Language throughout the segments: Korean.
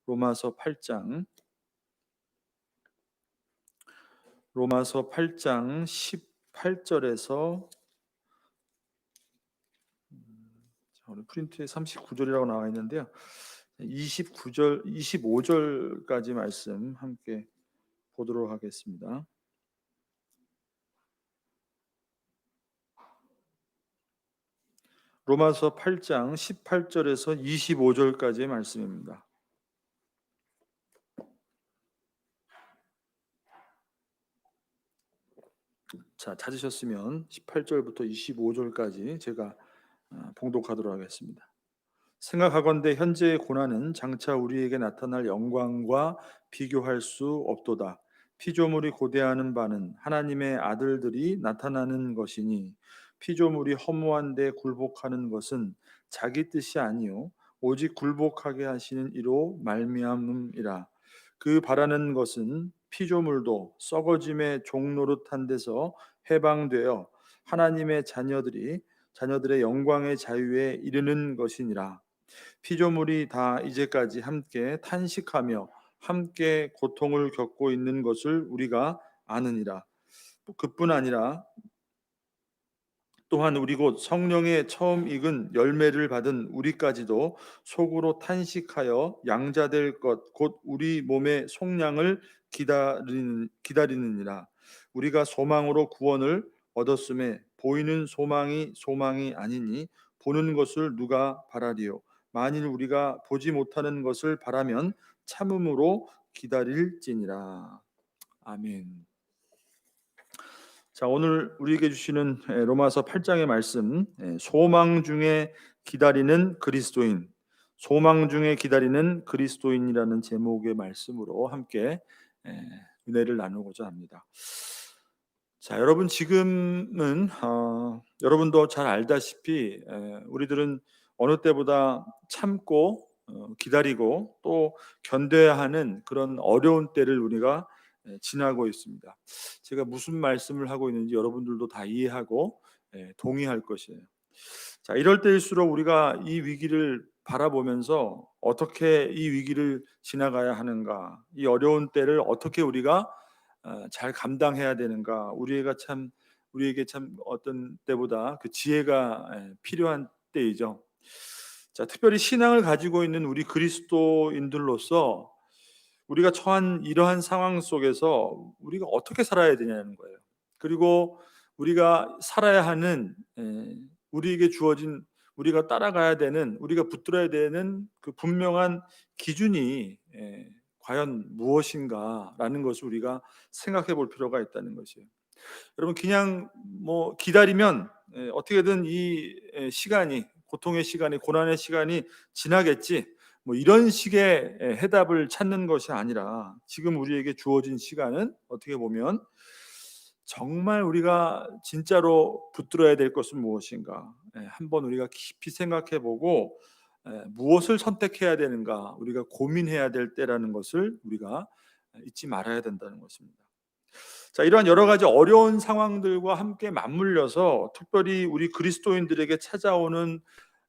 로마서 8장 로마서 8장 18절에서 오늘 프린트에 39절이라고 나와 있는데요. 29절, 25절까지 말씀 함께 보도록 하겠습니다. 로마서 8장 18절에서 25절까지의 말씀입니다. 자, 찾으셨으면 18절부터 25절까지 제가 봉독하도록 하겠습니다. 생각하건대 현재의 고난은 장차 우리에게 나타날 영광과 비교할 수 없도다. 피조물이 고대하는 바는 하나님의 아들들이 나타나는 것이니 피조물이 허무한데 굴복하는 것은 자기 뜻이 아니요 오직 굴복하게 하시는 이로 말미암음이라. 그 바라는 것은 피조물도 썩어짐의 종노릇한 데서 해방되어 하나님의 자녀들의 영광의 자유에 이르는 것이니라. 피조물이 다 이제까지 함께 탄식하며 함께 고통을 겪고 있는 것을 우리가 아느니라. 그뿐 아니라 또한 우리 곧 성령의 처음 익은 열매를 받은 우리까지도 속으로 탄식하여 양자될 것 곧 우리 몸의 속량을 기다리느니라. 우리가 소망으로 구원을 얻었음에 보이는 소망이 아니니 보는 것을 누가 바라리요. 만일 우리가 보지 못하는 것을 바라면 참음으로 기다릴지니라. 아멘. 자, 오늘 우리에게 주시는 로마서 8장의 말씀, 소망 중에 기다리는 그리스도인, 소망 중에 기다리는 그리스도인이라는 제목의 말씀으로 함께 은혜를 나누고자 합니다. 자, 여러분 지금은 여러분도 잘 알다시피 우리들은 어느 때보다 참고 기다리고 또 견뎌야 하는 그런 어려운 때를 우리가 지나고 있습니다. 제가 무슨 말씀을 하고 있는지 여러분들도 다 이해하고 동의할 것이에요. 자, 이럴 때일수록 우리가 이 위기를 바라보면서 어떻게 이 위기를 지나가야 하는가, 이 어려운 때를 어떻게 우리가 잘 감당해야 되는가, 우리에게 참 어떤 때보다 그 지혜가 필요한 때이죠. 자, 특별히 신앙을 가지고 있는 우리 그리스도인들로서 우리가 처한 이러한 상황 속에서 우리가 어떻게 살아야 되냐는 거예요. 그리고 우리가 살아야 하는 우리에게 주어진 우리가 따라가야 되는 우리가 붙들어야 되는 그 분명한 기준이 과연 무엇인가라는 것을 우리가 생각해 볼 필요가 있다는 것이에요. 여러분 그냥 뭐 기다리면 어떻게든 이 시간이 고통의 시간이 고난의 시간이 지나겠지 뭐 이런 식의 해답을 찾는 것이 아니라 지금 우리에게 주어진 시간은 어떻게 보면 정말 우리가 진짜로 붙들어야 될 것은 무엇인가 한번 우리가 깊이 생각해 보고 무엇을 선택해야 되는가 우리가 고민해야 될 때라는 것을 우리가 잊지 말아야 된다는 것입니다. 자, 이러한 여러 가지 어려운 상황들과 함께 맞물려서 특별히 우리 그리스도인들에게 찾아오는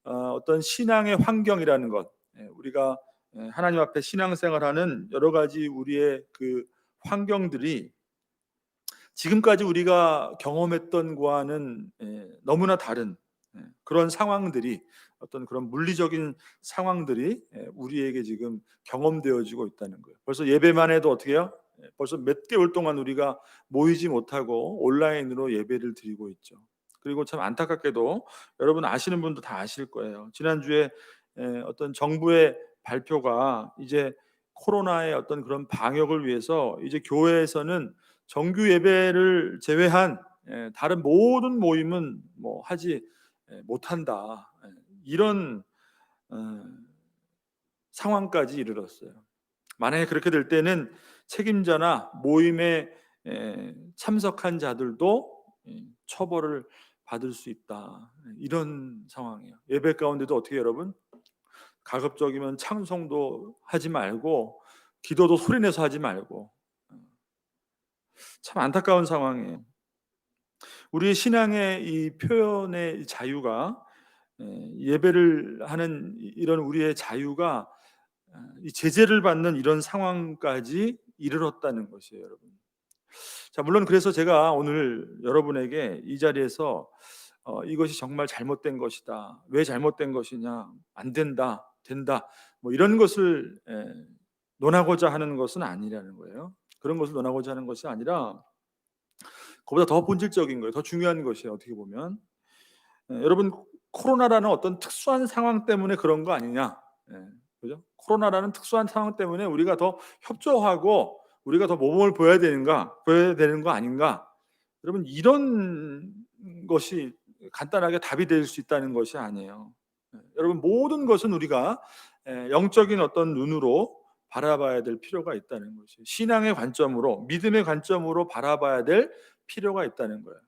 어떤 신앙의 환경이라는 것, 우리가 하나님 앞에 신앙생활하는 여러 가지 우리의 그 환경들이 지금까지 우리가 경험했던 거와는 너무나 다른 그런 상황들이 어떤 그런 물리적인 상황들이 우리에게 지금 경험되어지고 있다는 거예요. 벌써 예배만 해도 어떻게 해요? 벌써 몇 개월 동안 우리가 모이지 못하고 온라인으로 예배를 드리고 있죠. 그리고 참 안타깝게도 여러분 아시는 분도 다 아실 거예요. 지난주에 어떤 정부의 발표가 이제 코로나의 어떤 그런 방역을 위해서 이제 교회에서는 정규 예배를 제외한 다른 모든 모임은 뭐 하지 못한다. 이런 어, 상황까지 이르렀어요. 만약에 그렇게 될 때는 책임자나 모임에 참석한 자들도 처벌을 받을 수 있다. 이런 상황이에요. 예배 가운데도 어떻게 여러분 가급적이면 찬송도 하지 말고 기도도 소리내서 하지 말고 참 안타까운 상황이에요. 우리의 신앙의 이 표현의 자유가 예배를 하는 이런 우리의 자유가 이 제재를 받는 이런 상황까지 이르렀다는 것이에요, 여러분. 자, 물론 그래서 제가 오늘 여러분에게 이 자리에서 이것이 정말 잘못된 것이다. 왜 잘못된 것이냐? 안 된다. 된다. 뭐 이런 것을 논하고자 하는 것은 아니라는 거예요. 그런 것을 논하고자 하는 것이 아니라 그보다 더 본질적인 거예요. 더 중요한 것이에요. 어떻게 보면 여러분, 코로나라는 어떤 특수한 상황 때문에 그런 거 아니냐? 예, 그죠? 코로나라는 특수한 상황 때문에 우리가 더 협조하고 우리가 더 모범을 보여야 되는 거 아닌가? 여러분, 이런 것이 간단하게 답이 될 수 있다는 것이 아니에요. 여러분, 모든 것은 우리가 영적인 어떤 눈으로 바라봐야 될 필요가 있다는 것이, 신앙의 관점으로, 믿음의 관점으로 바라봐야 될 필요가 있다는 거예요.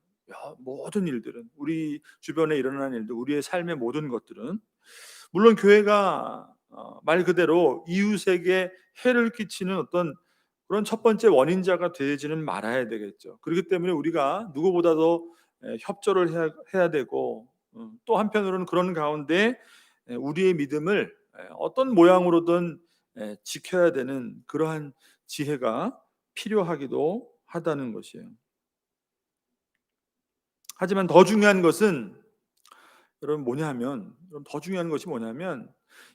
모든 일들은, 우리 주변에 일어나는 일들, 우리의 삶의 모든 것들은, 물론 교회가 말 그대로 이웃에게 해를 끼치는 어떤 그런 첫 번째 원인자가 되지는 말아야 되겠죠. 그렇기 때문에 우리가 누구보다도 협조를 해야 되고, 또 한편으로는 그런 가운데 우리의 믿음을 어떤 모양으로든 지켜야 되는 그러한 지혜가 필요하기도 하다는 것이에요. 하지만 더 중요한 것은, 여러분, 더 중요한 것이 뭐냐면,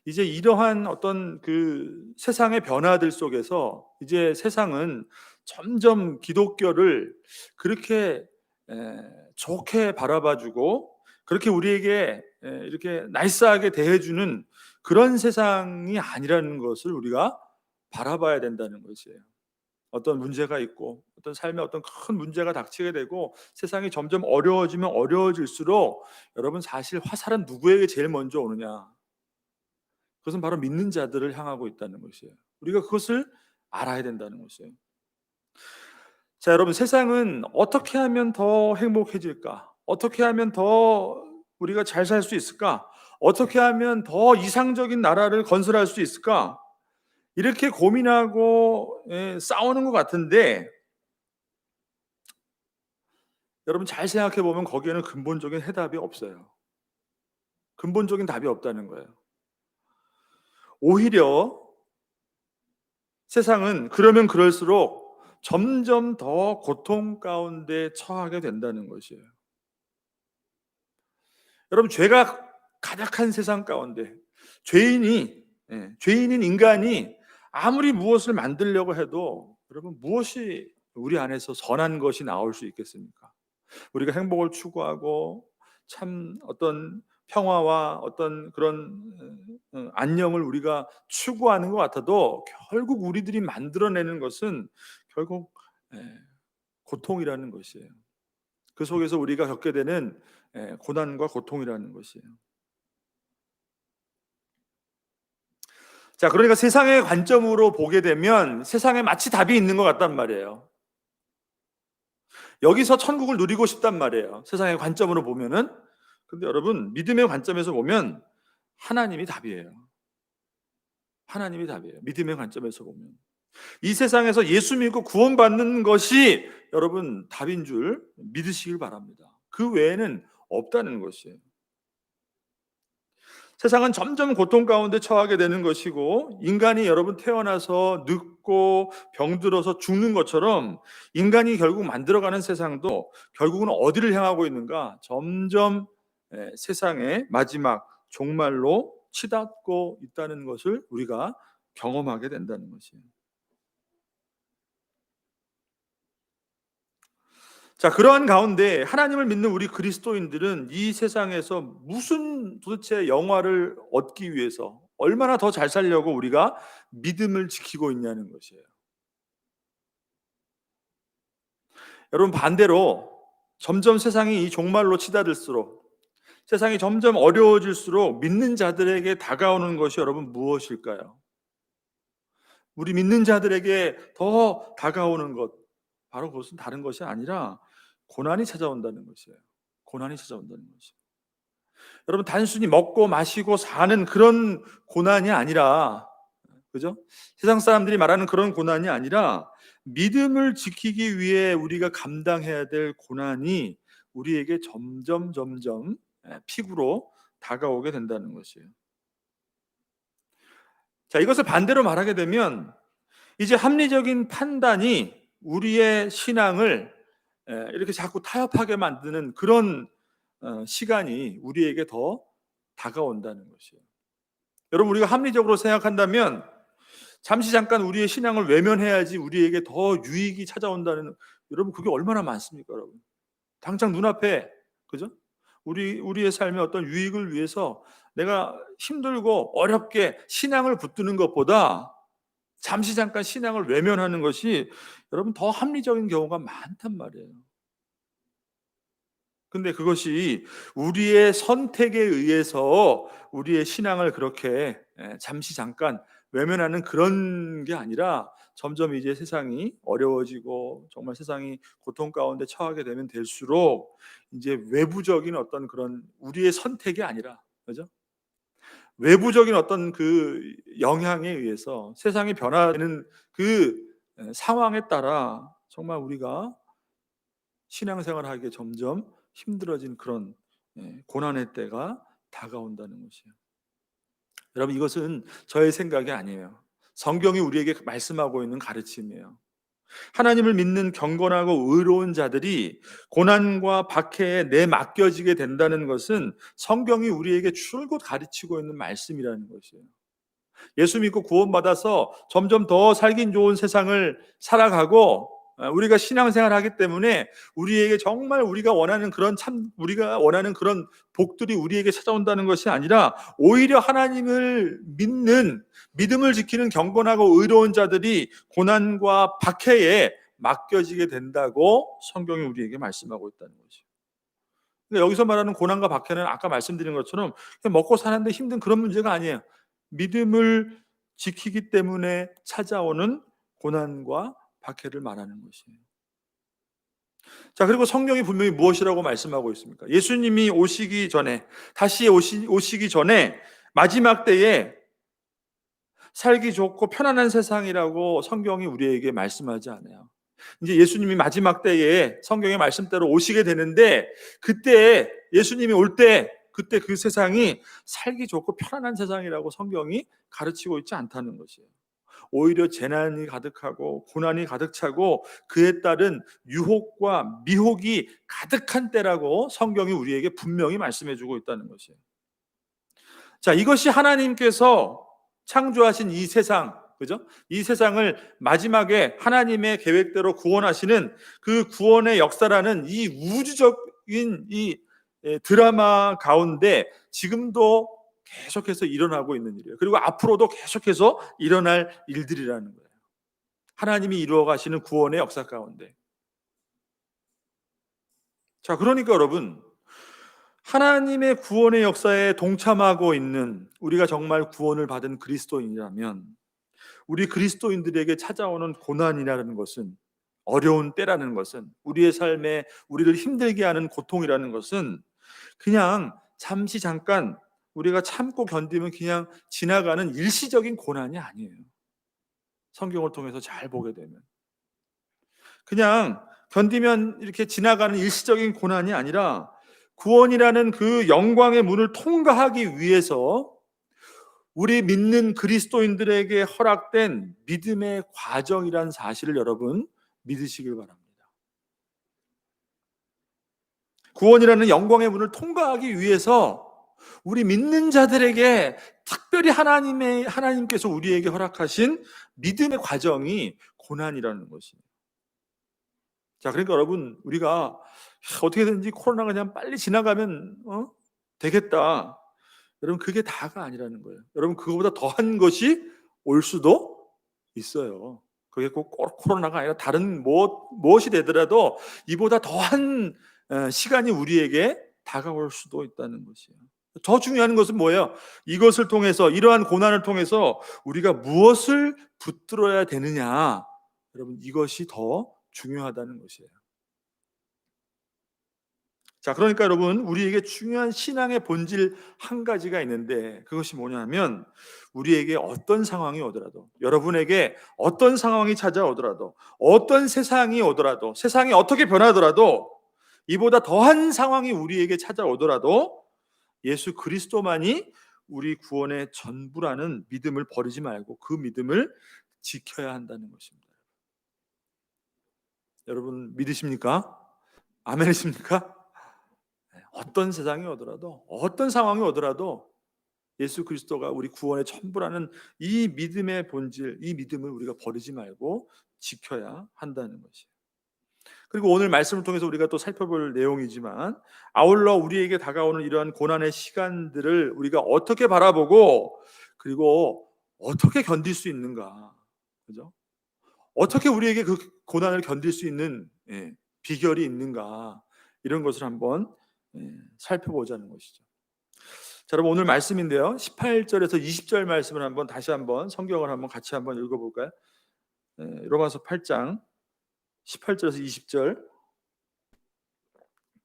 이제 이러한 어떤 그 세상의 변화들 속에서 이제 세상은 점점 기독교를 그렇게 좋게 바라봐주고 그렇게 우리에게 이렇게 나이스하게 대해주는 그런 세상이 아니라는 것을 우리가 바라봐야 된다는 것이에요. 어떤 문제가 있고 어떤 삶에 어떤 큰 문제가 닥치게 되고 세상이 점점 어려워지면 어려워질수록, 여러분, 사실 화살은 누구에게 제일 먼저 오느냐? 그것은 바로 믿는 자들을 향하고 있다는 것이에요. 우리가 그것을 알아야 된다는 것이에요. 자, 여러분, 세상은 어떻게 하면 더 행복해질까? 어떻게 하면 더 우리가 잘 살 수 있을까? 어떻게 하면 더 이상적인 나라를 건설할 수 있을까? 이렇게 고민하고 싸우는 것 같은데, 여러분, 잘 생각해 보면 거기에는 근본적인 해답이 없어요. 근본적인 답이 없다는 거예요. 오히려 세상은 그러면 그럴수록 점점 더 고통 가운데 처하게 된다는 것이에요. 여러분, 죄가 가득한 세상 가운데 죄인인 인간이 아무리 무엇을 만들려고 해도, 여러분, 무엇이 우리 안에서 선한 것이 나올 수 있겠습니까? 우리가 행복을 추구하고 참 어떤 평화와 어떤 그런 안녕을 우리가 추구하는 것 같아도, 결국 우리들이 만들어내는 것은 결국 에, 고통이라는 것이에요. 그 속에서 우리가 겪게 되는 고난과 고통이라는 것이에요. 자, 그러니까 세상의 관점으로 보게 되면 세상에 마치 답이 있는 것 같단 말이에요. 여기서 천국을 누리고 싶단 말이에요. 세상의 관점으로 보면은. 근데 여러분, 믿음의 관점에서 보면 하나님이 답이에요. 하나님이 답이에요. 믿음의 관점에서 보면. 이 세상에서 예수 믿고 구원받는 것이, 여러분, 답인 줄 믿으시길 바랍니다. 그 외에는 없다는 것이에요. 세상은 점점 고통 가운데 처하게 되는 것이고, 인간이, 여러분, 태어나서 늙고 병들어서 죽는 것처럼 인간이 결국 만들어가는 세상도 결국은 어디를 향하고 있는가? 점점 세상의 마지막 종말로 치닫고 있다는 것을 우리가 경험하게 된다는 것이에요. 자, 그러한 가운데 하나님을 믿는 우리 그리스도인들은 이 세상에서 무슨 도대체 영화를 얻기 위해서 얼마나 더 잘 살려고 우리가 믿음을 지키고 있냐는 것이에요. 여러분, 반대로 점점 세상이 이 종말로 치닫을수록, 세상이 점점 어려워질수록 믿는 자들에게 다가오는 것이, 여러분, 무엇일까요? 우리 믿는 자들에게 더 다가오는 것, 바로 그것은 다른 것이 아니라 고난이 찾아온다는 것이에요. 고난이 찾아온다는 것이에요. 여러분, 단순히 먹고 마시고 사는 그런 고난이 아니라, 그죠? 세상 사람들이 말하는 그런 고난이 아니라 믿음을 지키기 위해 우리가 감당해야 될 고난이 우리에게 점점 픽으로 다가오게 된다는 것이에요. 자, 이것을 반대로 말하게 되면 이제 합리적인 판단이 우리의 신앙을 이렇게 자꾸 타협하게 만드는 그런 시간이 우리에게 더 다가온다는 것이에요. 여러분, 우리가 합리적으로 생각한다면 잠시 잠깐 우리의 신앙을 외면해야지 우리에게 더 유익이 찾아온다는, 여러분 그게 얼마나 많습니까, 여러분? 당장 눈앞에, 그죠? 우리의 삶의 어떤 유익을 위해서 내가 힘들고 어렵게 신앙을 붙드는 것보다 잠시 잠깐 신앙을 외면하는 것이 여러분 더 합리적인 경우가 많단 말이에요. 근데 그것이 우리의 선택에 의해서 우리의 신앙을 그렇게 잠시 잠깐 외면하는 그런 게 아니라 점점 이제 세상이 어려워지고 정말 세상이 고통 가운데 처하게 되면 될수록 이제 외부적인 어떤 그런 우리의 선택이 아니라, 그죠? 외부적인 어떤 그 영향에 의해서 세상이 변화되는 그 상황에 따라 정말 우리가 신앙생활을 하기에 점점 힘들어진 그런 고난의 때가 다가온다는 것이에요. 여러분, 이것은 저의 생각이 아니에요. 성경이 우리에게 말씀하고 있는 가르침이에요. 하나님을 믿는 경건하고 의로운 자들이 고난과 박해에 내맡겨지게 된다는 것은 성경이 우리에게 줄곧 가르치고 있는 말씀이라는 것이에요. 예수 믿고 구원받아서 점점 더 살긴 좋은 세상을 살아가고 우리가 신앙생활을 하기 때문에 우리에게 정말 우리가 원하는 그런 복들이 우리에게 찾아온다는 것이 아니라 오히려 하나님을 믿는, 믿음을 지키는 경건하고 의로운 자들이 고난과 박해에 맡겨지게 된다고 성경이 우리에게 말씀하고 있다는 거죠. 근데 여기서 말하는 고난과 박해는 아까 말씀드린 것처럼 그냥 먹고 사는데 힘든 그런 문제가 아니에요. 믿음을 지키기 때문에 찾아오는 고난과 박해를 말하는 것이에요. 자, 그리고 성경이 분명히 무엇이라고 말씀하고 있습니까? 예수님이 다시 오시기 전에 마지막 때에 살기 좋고 편안한 세상이라고 성경이 우리에게 말씀하지 않아요. 이제 예수님이 마지막 때에 성경의 말씀대로 오시게 되는데, 그때 예수님이 올 때 그때 그 세상이 살기 좋고 편안한 세상이라고 성경이 가르치고 있지 않다는 것이에요. 오히려 재난이 가득하고 고난이 가득 차고 그에 따른 유혹과 미혹이 가득한 때라고 성경이 우리에게 분명히 말씀해 주고 있다는 것이에요. 자, 이것이 하나님께서 창조하신 이 세상, 그죠? 이 세상을 마지막에 하나님의 계획대로 구원하시는 그 구원의 역사라는 이 우주적인 이 드라마 가운데 지금도 계속해서 일어나고 있는 일이에요. 그리고 앞으로도 계속해서 일어날 일들이라는 거예요. 하나님이 이루어 가시는 구원의 역사 가운데. 자, 그러니까 여러분, 하나님의 구원의 역사에 동참하고 있는 우리가 정말 구원을 받은 그리스도인이라면 우리 그리스도인들에게 찾아오는 고난이라는 것은, 어려운 때라는 것은, 우리의 삶에 우리를 힘들게 하는 고통이라는 것은 그냥 잠시 잠깐 우리가 참고 견디면 그냥 지나가는 일시적인 고난이 아니에요. 성경을 통해서 잘 보게 되면 그냥 견디면 이렇게 지나가는 일시적인 고난이 아니라 구원이라는 그 영광의 문을 통과하기 위해서 우리 믿는 그리스도인들에게 허락된 믿음의 과정이란 사실을 여러분 믿으시길 바랍니다. 구원이라는 영광의 문을 통과하기 위해서 우리 믿는 자들에게 특별히 하나님께서 우리에게 허락하신 믿음의 과정이 고난이라는 것이에요. 자, 그러니까 여러분, 우리가 어떻게든지 코로나가 그냥 빨리 지나가면 되겠다. 여러분, 그게 다가 아니라는 거예요. 여러분, 그거보다 더한 것이 올 수도 있어요. 그게 꼭 코로나가 아니라 다른 무엇이 되더라도 이보다 더한 시간이 우리에게 다가올 수도 있다는 것이에요. 더 중요한 것은 뭐예요? 이것을 통해서, 이러한 고난을 통해서 우리가 무엇을 붙들어야 되느냐, 여러분, 이것이 더 중요하다는 것이에요. 자, 그러니까 여러분, 우리에게 중요한 신앙의 본질 한 가지가 있는데 그것이 뭐냐면, 우리에게 어떤 상황이 오더라도, 여러분에게 어떤 상황이 찾아오더라도, 어떤 세상이 오더라도, 세상이 어떻게 변하더라도, 이보다 더한 상황이 우리에게 찾아오더라도 예수 그리스도만이 우리 구원의 전부라는 믿음을 버리지 말고 그 믿음을 지켜야 한다는 것입니다. 여러분 믿으십니까? 아멘이십니까? 어떤 세상이 오더라도 어떤 상황이 오더라도 예수 그리스도가 우리 구원의 전부라는 이 믿음의 본질, 이 믿음을 우리가 버리지 말고 지켜야 한다는 것이에요. 그리고 오늘 말씀을 통해서 우리가 또 살펴볼 내용이지만 아울러 우리에게 다가오는 이러한 고난의 시간들을 우리가 어떻게 바라보고 그리고 어떻게 견딜 수 있는가, 그죠? 어떻게 우리에게 그 고난을 견딜 수 있는 비결이 있는가, 이런 것을 한번 살펴보자는 것이죠. 자, 여러분 오늘 말씀인데요, 18절에서 20절 말씀을 한번 다시 한번 성경을 한번 같이 한번 읽어볼까요? 로마서 8장 18절에서 20절,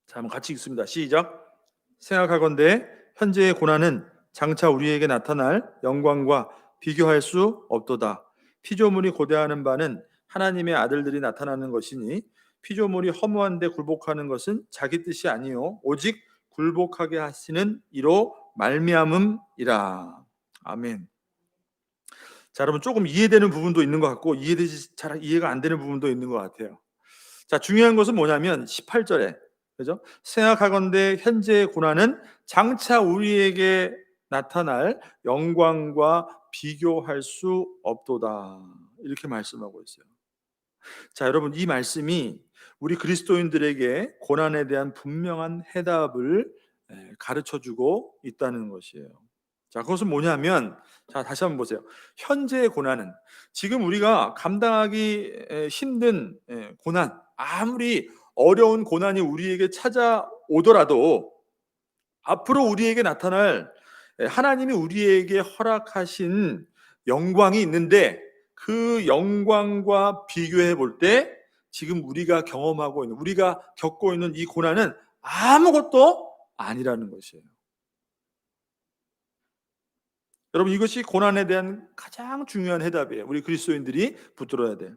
자, 한번 같이 읽습니다. 시작. 생각하건대 현재의 고난은 장차 우리에게 나타날 영광과 비교할 수 없도다. 피조물이 고대하는 바는 하나님의 아들들이 나타나는 것이니 피조물이 허무한데 굴복하는 것은 자기 뜻이 아니요 오직 굴복하게 하시는 이로 말미암음이라. 아멘. 자, 여러분 조금 이해되는 부분도 있는 것 같고 잘 이해가 안 되는 부분도 있는 것 같아요. 자, 중요한 것은 뭐냐면 18절에, 그죠? 생각하건대 현재의 고난은 장차 우리에게 나타날 영광과 비교할 수 없도다, 이렇게 말씀하고 있어요. 자, 여러분 이 말씀이 우리 그리스도인들에게 고난에 대한 분명한 해답을 가르쳐주고 있다는 것이에요. 자, 그것은 뭐냐면, 자, 다시 한번 보세요. 현재의 고난은 지금 우리가 감당하기 힘든 고난, 아무리 어려운 고난이 우리에게 찾아오더라도 앞으로 우리에게 나타날 하나님이 우리에게 허락하신 영광이 있는데 그 영광과 비교해 볼 때 지금 우리가 경험하고 있는, 우리가 겪고 있는 이 고난은 아무것도 아니라는 것이에요. 여러분 이것이 고난에 대한 가장 중요한 해답이에요. 우리 그리스도인들이 붙들어야 돼요.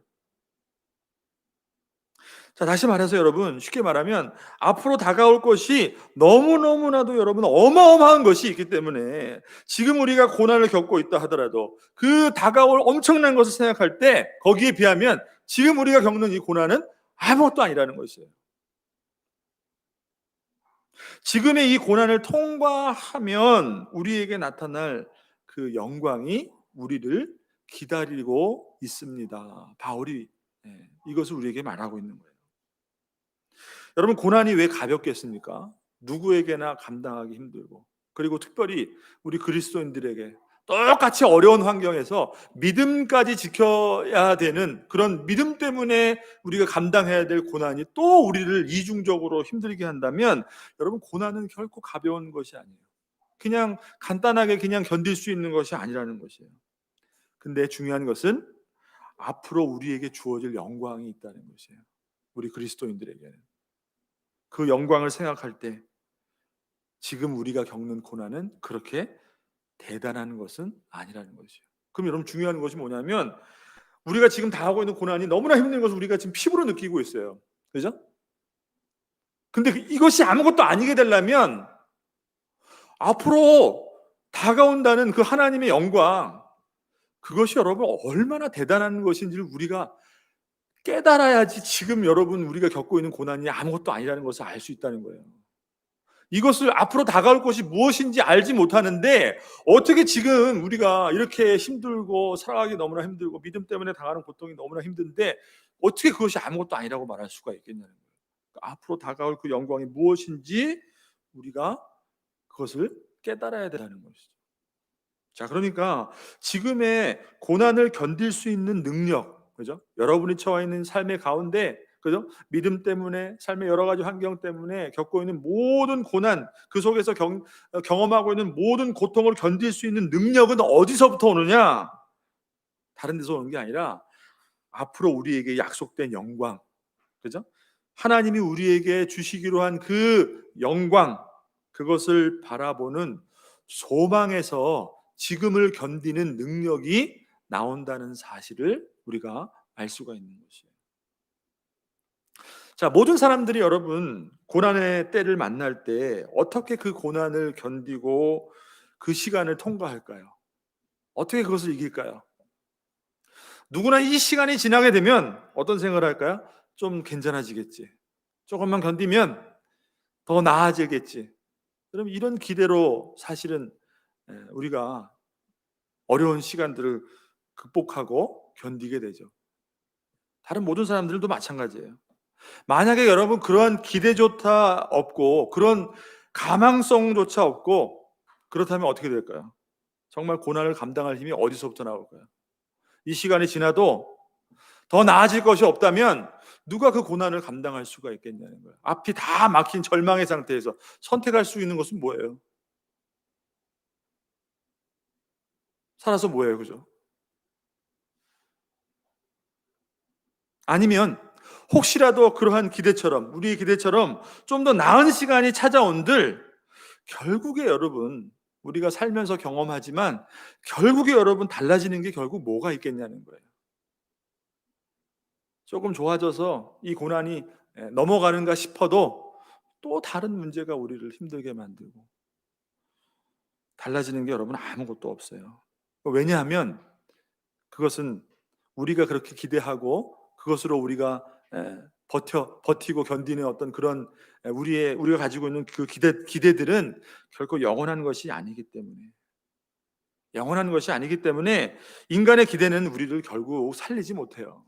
자, 다시 말해서 여러분 쉽게 말하면 앞으로 다가올 것이 너무너무나도 여러분 어마어마한 것이 있기 때문에 지금 우리가 고난을 겪고 있다 하더라도 그 다가올 엄청난 것을 생각할 때 거기에 비하면 지금 우리가 겪는 이 고난은 아무것도 아니라는 것이에요. 지금의 이 고난을 통과하면 우리에게 나타날 그 영광이 우리를 기다리고 있습니다. 바울이 이것을 우리에게 말하고 있는 거예요. 여러분 고난이 왜 가볍겠습니까? 누구에게나 감당하기 힘들고, 그리고 특별히 우리 그리스도인들에게 똑같이 어려운 환경에서 믿음까지 지켜야 되는 그런 믿음 때문에 우리가 감당해야 될 고난이 또 우리를 이중적으로 힘들게 한다면 여러분 고난은 결코 가벼운 것이 아니에요. 그냥 간단하게 그냥 견딜 수 있는 것이 아니라는 것이에요. 근데 중요한 것은 앞으로 우리에게 주어질 영광이 있다는 것이에요. 우리 그리스도인들에게는 그 영광을 생각할 때 지금 우리가 겪는 고난은 그렇게 대단한 것은 아니라는 것이에요. 그럼 여러분 중요한 것이 뭐냐면 우리가 지금 당하고 있는 고난이 너무나 힘든 것을 우리가 지금 피부로 느끼고 있어요. 그죠? 근데 이것이 아무것도 아니게 되려면 앞으로 다가온다는 그 하나님의 영광, 그것이 여러분 얼마나 대단한 것인지를 우리가 깨달아야지 지금 여러분 우리가 겪고 있는 고난이 아무것도 아니라는 것을 알 수 있다는 거예요. 이것을 앞으로 다가올 것이 무엇인지 알지 못하는데 어떻게 지금 우리가 이렇게 힘들고 살아가기 너무나 힘들고 믿음 때문에 당하는 고통이 너무나 힘든데 어떻게 그것이 아무것도 아니라고 말할 수가 있겠냐는 거예요. 그러니까 앞으로 다가올 그 영광이 무엇인지 우리가 그것을 깨달아야 된다는 것이죠. 자, 그러니까 지금의 고난을 견딜 수 있는 능력, 그죠? 여러분이 처해 있는 삶의 가운데, 그죠? 믿음 때문에 삶의 여러 가지 환경 때문에 겪고 있는 모든 고난, 그 속에서 경험하고 있는 모든 고통을 견딜 수 있는 능력은 어디서부터 오느냐? 다른 데서 오는 게 아니라 앞으로 우리에게 약속된 영광, 그죠? 하나님이 우리에게 주시기로 한 그 영광, 그것을 바라보는 소망에서 지금을 견디는 능력이 나온다는 사실을 우리가 알 수가 있는 것이에요. 자, 모든 사람들이 여러분 고난의 때를 만날 때 어떻게 그 고난을 견디고 그 시간을 통과할까요? 어떻게 그것을 이길까요? 누구나 이 시간이 지나게 되면 어떤 생각을 할까요? 좀 괜찮아지겠지. 조금만 견디면 더 나아지겠지. 그럼 이런 기대로 사실은 우리가 어려운 시간들을 극복하고 견디게 되죠. 다른 모든 사람들도 마찬가지예요. 만약에 여러분 그런 기대조차 없고 그런 가망성조차 없고 그렇다면 어떻게 될까요? 정말 고난을 감당할 힘이 어디서부터 나올까요? 이 시간이 지나도 더 나아질 것이 없다면 누가 그 고난을 감당할 수가 있겠냐는 거예요. 앞이 다 막힌 절망의 상태에서 선택할 수 있는 것은 뭐예요? 살아서 뭐예요, 그죠? 아니면 혹시라도 그러한 기대처럼 우리의 기대처럼 좀 더 나은 시간이 찾아온들 결국에 여러분 우리가 살면서 경험하지만 결국에 여러분 달라지는 게 결국 뭐가 있겠냐는 거예요. 조금 좋아져서 이 고난이 넘어가는가 싶어도 또 다른 문제가 우리를 힘들게 만들고 달라지는 게 여러분 아무것도 없어요. 왜냐하면 그것은 우리가 그렇게 기대하고 그것으로 우리가 버티고 견디는 어떤 그런 우리가 가지고 있는 그 기대들은 결코 영원한 것이 아니기 때문에 인간의 기대는 우리를 결국 살리지 못해요.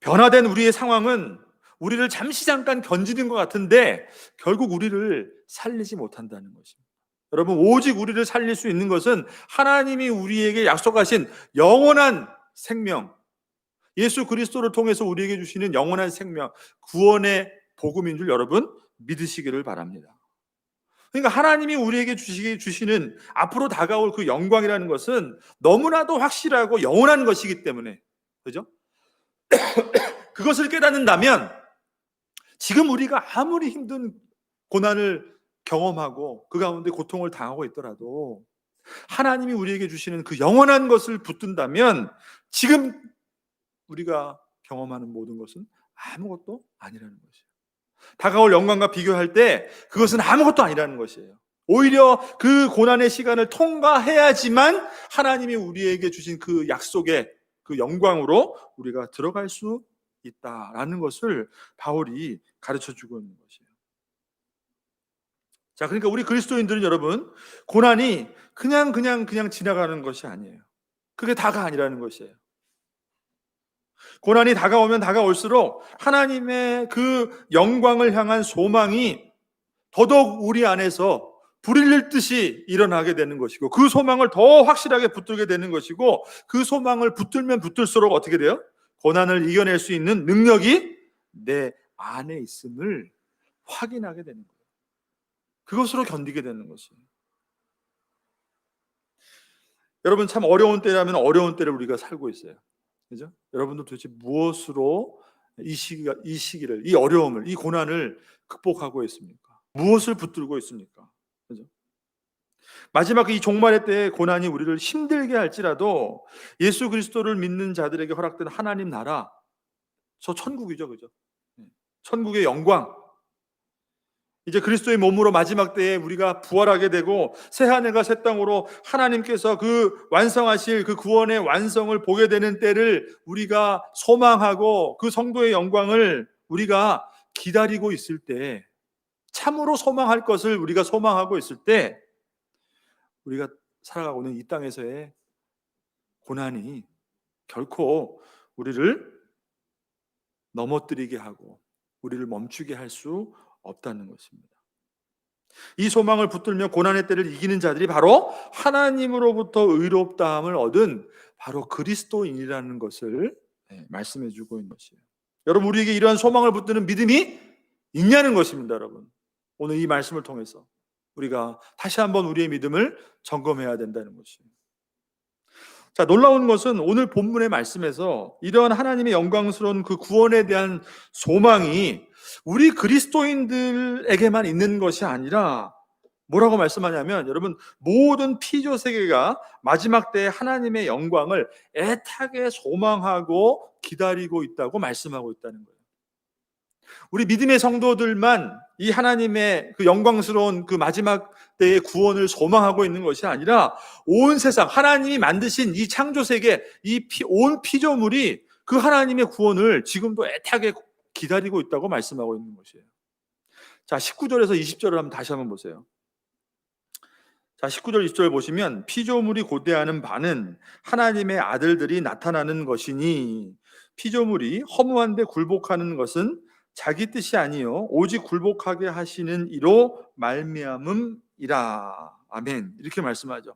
변화된 우리의 상황은 우리를 잠시 잠깐 견디는 것 같은데 결국 우리를 살리지 못한다는 것입니다. 여러분, 오직 우리를 살릴 수 있는 것은 하나님이 우리에게 약속하신 영원한 생명, 예수 그리스도를 통해서 우리에게 주시는 영원한 생명, 구원의 복음인 줄 여러분 믿으시기를 바랍니다. 그러니까 하나님이 우리에게 주시는 앞으로 다가올 그 영광이라는 것은 너무나도 확실하고 영원한 것이기 때문에, 그죠? 그것을 깨닫는다면 지금 우리가 아무리 힘든 고난을 경험하고 그 가운데 고통을 당하고 있더라도 하나님이 우리에게 주시는 그 영원한 것을 붙든다면 지금 우리가 경험하는 모든 것은 아무것도 아니라는 것이에요. 다가올 영광과 비교할 때 그것은 아무것도 아니라는 것이에요. 오히려 그 고난의 시간을 통과해야지만 하나님이 우리에게 주신 그 약속의 그 영광으로 우리가 들어갈 수 있다라는 것을 바울이 가르쳐 주고 있는 것이에요. 자, 그러니까 우리 그리스도인들은 여러분 고난이 그냥 지나가는 것이 아니에요. 그게 다가 아니라는 것이에요. 고난이 다가오면 다가올수록 하나님의 그 영광을 향한 소망이 더더욱 우리 안에서 불일 듯이 일어나게 되는 것이고 그 소망을 더 확실하게 붙들게 되는 것이고 그 소망을 붙들면 붙들수록 어떻게 돼요? 고난을 이겨낼 수 있는 능력이 내 안에 있음을 확인하게 되는 거예요. 그것으로 견디게 되는 것이에요. 여러분 참 어려운 때라면 어려운 때를 우리가 살고 있어요. 그죠? 여러분도 도대체 무엇으로 이 시기를, 이 어려움을, 이 고난을 극복하고 있습니까? 무엇을 붙들고 있습니까? 그죠? 마지막 이 종말의 때의 고난이 우리를 힘들게 할지라도 예수 그리스도를 믿는 자들에게 허락된 하나님 나라, 저 천국이죠, 그죠? 천국의 영광, 이제 그리스도의 몸으로 마지막 때에 우리가 부활하게 되고 새 하늘과 새 땅으로 하나님께서 그 완성하실 그 구원의 완성을 보게 되는 때를 우리가 소망하고 그 성도의 영광을 우리가 기다리고 있을 때, 참으로 소망할 것을 우리가 소망하고 있을 때 우리가 살아가고 있는 이 땅에서의 고난이 결코 우리를 넘어뜨리게 하고 우리를 멈추게 할 수 없다는 것입니다. 이 소망을 붙들며 고난의 때를 이기는 자들이 바로 하나님으로부터 의롭다함을 얻은 바로 그리스도인이라는 것을 말씀해 주고 있는 것이에요. 여러분 우리에게 이러한 소망을 붙드는 믿음이 있냐는 것입니다. 여러분 오늘 이 말씀을 통해서 우리가 다시 한번 우리의 믿음을 점검해야 된다는 것이에요. 자, 놀라운 것은 오늘 본문의 말씀에서 이러한 하나님의 영광스러운 그 구원에 대한 소망이 우리 그리스도인들에게만 있는 것이 아니라 뭐라고 말씀하냐면 여러분 모든 피조 세계가 마지막 때에 하나님의 영광을 애타게 소망하고 기다리고 있다고 말씀하고 있다는 거예요. 우리 믿음의 성도들만 이 하나님의 그 영광스러운 그 마지막 때의 구원을 소망하고 있는 것이 아니라 온 세상 하나님이 만드신 이 창조 세계 온 피조물이 그 하나님의 구원을 지금도 애타게 기다리고 있다고 말씀하고 있는 것이에요. 자, 19절에서 20절을 한번 다시 한번 보세요. 자, 19절 20절 보시면 피조물이 고대하는 바는 하나님의 아들들이 나타나는 것이니 피조물이 허무한데 굴복하는 것은 자기 뜻이 아니요 오직 굴복하게 하시는 이로 말미암음이라. 아멘. 이렇게 말씀하죠.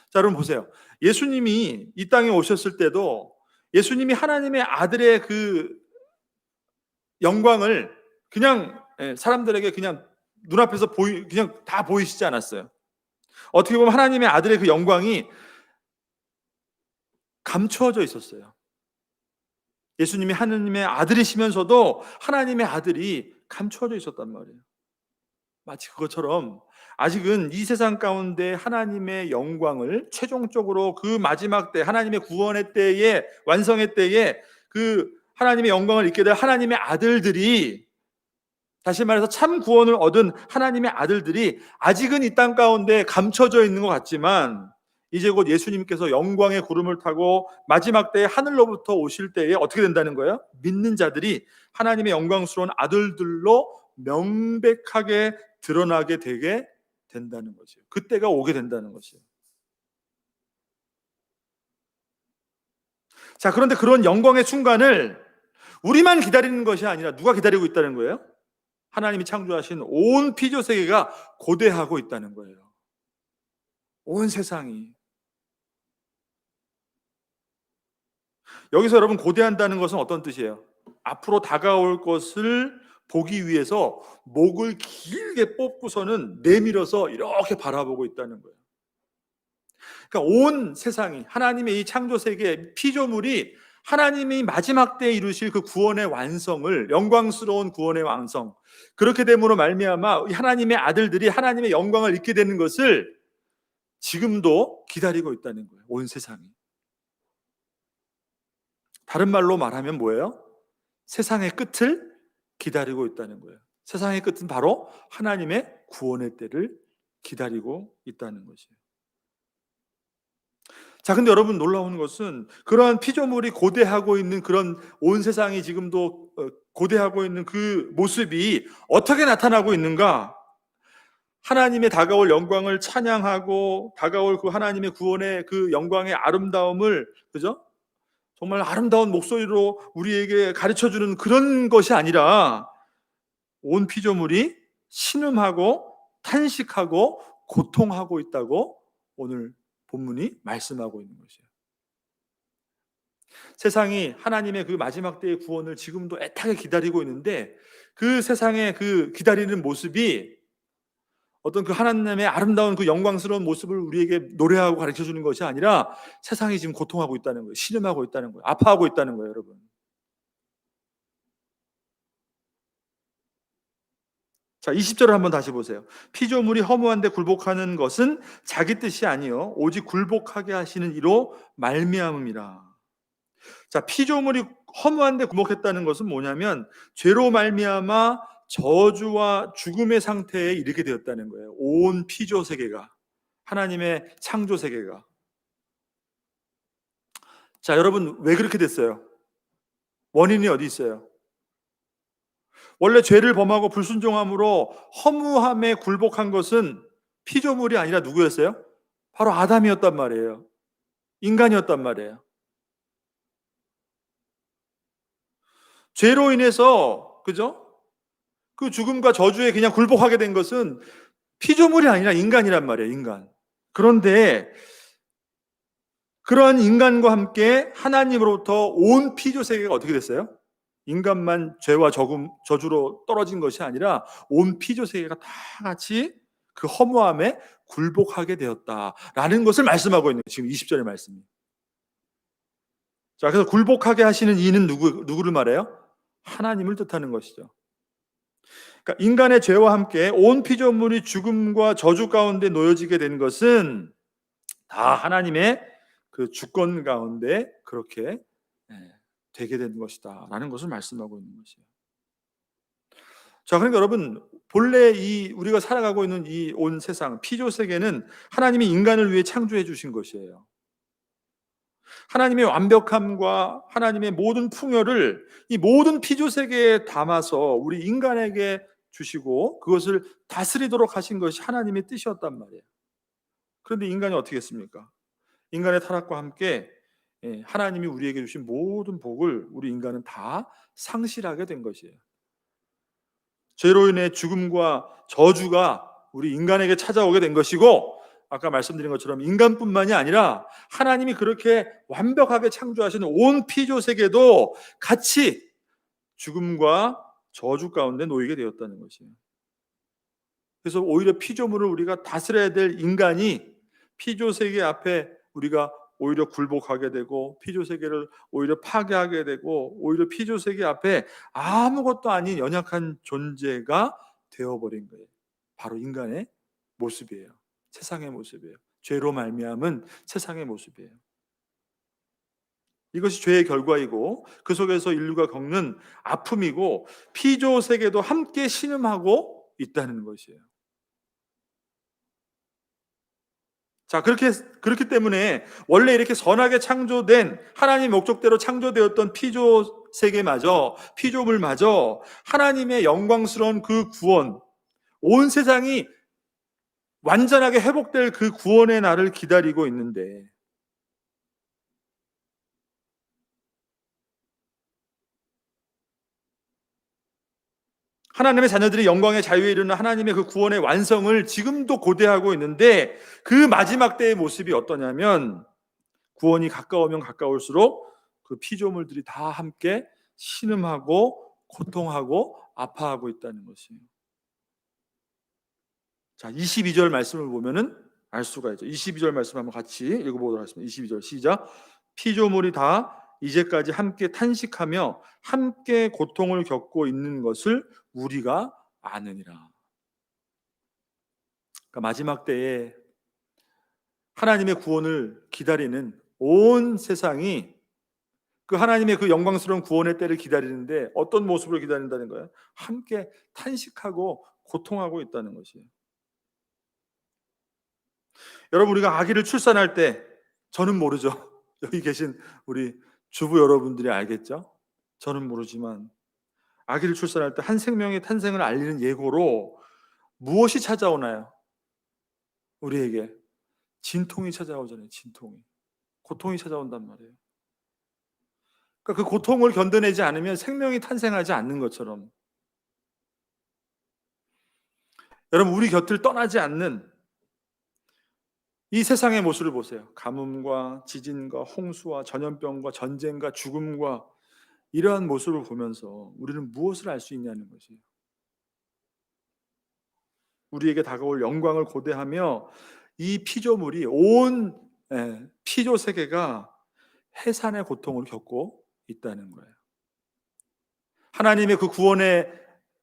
자, 여러분 보세요. 예수님이 이 땅에 오셨을 때도 예수님이 하나님의 아들의 그 영광을 그냥 사람들에게 그냥 눈앞에서 그냥 다 보이시지 않았어요. 어떻게 보면 하나님의 아들의 그 영광이 감추어져 있었어요. 예수님이 하나님의 아들이시면서도 하나님의 아들이 감추어져 있었단 말이에요. 마치 그것처럼 아직은 이 세상 가운데 하나님의 영광을 최종적으로 그 마지막 때 하나님의 구원의 때에 완성의 때에 그 하나님의 영광을 입게 될 하나님의 아들들이, 다시 말해서 참 구원을 얻은 하나님의 아들들이 아직은 이 땅 가운데 감춰져 있는 것 같지만 이제 곧 예수님께서 영광의 구름을 타고 마지막 때에 하늘로부터 오실 때에 어떻게 된다는 거예요? 믿는 자들이 하나님의 영광스러운 아들들로 명백하게 드러나게 되게 된다는 거죠. 그때가 오게 된다는 것이에요. 자, 그런데 그런 영광의 순간을 우리만 기다리는 것이 아니라 누가 기다리고 있다는 거예요? 하나님이 창조하신 온 피조 세계가 고대하고 있다는 거예요. 온 세상이. 여기서 여러분 고대한다는 것은 어떤 뜻이에요? 앞으로 다가올 것을 보기 위해서 목을 길게 뽑고서는 내밀어서 이렇게 바라보고 있다는 거예요. 그러니까 온 세상이 하나님의 이 창조 세계 피조물이 하나님이 마지막 때에 이루실 그 구원의 완성을, 영광스러운 구원의 완성, 그렇게 됨으로 말미암아 하나님의 아들들이 하나님의 영광을 입게 되는 것을 지금도 기다리고 있다는 거예요. 온 세상이. 다른 말로 말하면 뭐예요? 세상의 끝을 기다리고 있다는 거예요. 세상의 끝은 바로 하나님의 구원의 때를 기다리고 있다는 것이에요. 자, 근데 여러분 놀라운 것은 그러한 피조물이 고대하고 있는 그런 온 세상이 지금도 고대하고 있는 그 모습이 어떻게 나타나고 있는가? 하나님의 다가올 영광을 찬양하고 다가올 그 하나님의 구원의 그 영광의 아름다움을, 그죠? 정말 아름다운 목소리로 우리에게 가르쳐주는 그런 것이 아니라 온 피조물이 신음하고 탄식하고 고통하고 있다고 오늘 본문이 말씀하고 있는 것이에요. 세상이 하나님의 그 마지막 때의 구원을 지금도 애타게 기다리고 있는데 그 세상의 그 기다리는 모습이 어떤 그 하나님의 아름다운 그 영광스러운 모습을 우리에게 노래하고 가르쳐 주는 것이 아니라 세상이 지금 고통하고 있다는 거예요. 신음하고 있다는 거예요. 아파하고 있다는 거예요, 여러분. 자, 20절을 한번 다시 보세요. 피조물이 허무한데 굴복하는 것은 자기 뜻이 아니요 오직 굴복하게 하시는 이로 말미암음이라. 자, 피조물이 허무한데 굴복했다는 것은 뭐냐면 죄로 말미암아 저주와 죽음의 상태에 이르게 되었다는 거예요. 온 피조 세계가, 하나님의 창조 세계가. 자, 여러분 왜 그렇게 됐어요? 원인이 어디 있어요? 원래 죄를 범하고 불순종함으로 허무함에 굴복한 것은 피조물이 아니라 누구였어요? 바로 아담이었단 말이에요. 인간이었단 말이에요. 죄로 인해서, 그죠? 그 죽음과 저주에 그냥 굴복하게 된 것은 피조물이 아니라 인간이란 말이에요, 인간. 그런데 그러한 인간과 함께 하나님으로부터 온 피조 세계가 어떻게 됐어요? 인간만 죄와 저주로 떨어진 것이 아니라 온 피조 세계가 다 같이 그 허무함에 굴복하게 되었다라는 것을 말씀하고 있는 거예요. 지금 20절의 말씀이. 자, 그래서 굴복하게 하시는 이는 누구를 말해요? 하나님을 뜻하는 것이죠. 그러니까 인간의 죄와 함께 온 피조물이 죽음과 저주 가운데 놓여지게 된 것은 다 하나님의 그 주권 가운데 그렇게 되게 된 것이다라는 것을 말씀하고 있는 것이에요. 자, 그러니까 여러분, 본래 이 우리가 살아가고 있는 이 온 세상, 피조 세계는 하나님이 인간을 위해 창조해 주신 것이에요. 하나님의 완벽함과 하나님의 모든 풍요를 이 모든 피조 세계에 담아서 우리 인간에게 주시고 그것을 다스리도록 하신 것이 하나님의 뜻이었단 말이에요. 그런데 인간이 어떻게 했습니까? 인간의 타락과 함께 하나님이 우리에게 주신 모든 복을 우리 인간은 다 상실하게 된 것이에요. 죄로 인해 죽음과 저주가 우리 인간에게 찾아오게 된 것이고, 아까 말씀드린 것처럼 인간뿐만이 아니라 하나님이 그렇게 완벽하게 창조하신 온 피조 세계도 같이 죽음과 저주 가운데 놓이게 되었다는 것이에요. 그래서 오히려 피조물을 우리가 다스려야 될 인간이 피조 세계 앞에 우리가 오히려 굴복하게 되고, 피조 세계를 오히려 파괴하게 되고, 오히려 피조 세계 앞에 아무것도 아닌 연약한 존재가 되어버린 거예요. 바로 인간의 모습이에요. 세상의 모습이에요. 죄로 말미암은 세상의 모습이에요. 이것이 죄의 결과이고 그 속에서 인류가 겪는 아픔이고 피조 세계도 함께 신음하고 있다는 것이에요. 자, 그렇기 때문에 원래 이렇게 선하게 창조된 하나님 목적대로 창조되었던 피조 세계마저, 피조물마저 하나님의 영광스러운 그 구원, 온 세상이 완전하게 회복될 그 구원의 날을 기다리고 있는데, 하나님의 자녀들이 영광의 자유에 이르는 하나님의 그 구원의 완성을 지금도 고대하고 있는데, 그 마지막 때의 모습이 어떠냐면 구원이 가까우면 가까울수록 그 피조물들이 다 함께 신음하고 고통하고 아파하고 있다는 것이에요. 자, 22절 말씀을 보면은 알 수가 있죠. 22절 말씀 한번 같이 읽어보도록 하겠습니다. 22절 시작. 피조물이 다 이제까지 함께 탄식하며 함께 고통을 겪고 있는 것을 우리가 아느니라. 그러니까 마지막 때에 하나님의 구원을 기다리는 온 세상이 그 하나님의 그 영광스러운 구원의 때를 기다리는데 어떤 모습으로 기다린다는 거예요? 함께 탄식하고 고통하고 있다는 것이에요. 여러분, 우리가 아기를 출산할 때, 저는 모르죠. 여기 계신 우리 주부 여러분들이 알겠죠? 저는 모르지만 아기를 출산할 때 한 생명의 탄생을 알리는 예고로 무엇이 찾아오나요? 우리에게 진통이 찾아오잖아요. 진통이, 고통이 찾아온단 말이에요. 그러니까 그 고통을 견뎌내지 않으면 생명이 탄생하지 않는 것처럼, 여러분, 우리 곁을 떠나지 않는 이 세상의 모습을 보세요. 가뭄과 지진과 홍수와 전염병과 전쟁과 죽음과 이러한 모습을 보면서 우리는 무엇을 알 수 있냐는 것이에요. 우리에게 다가올 영광을 고대하며 이 피조물이 온 피조 세계가 해산의 고통을 겪고 있다는 거예요. 하나님의 그 구원의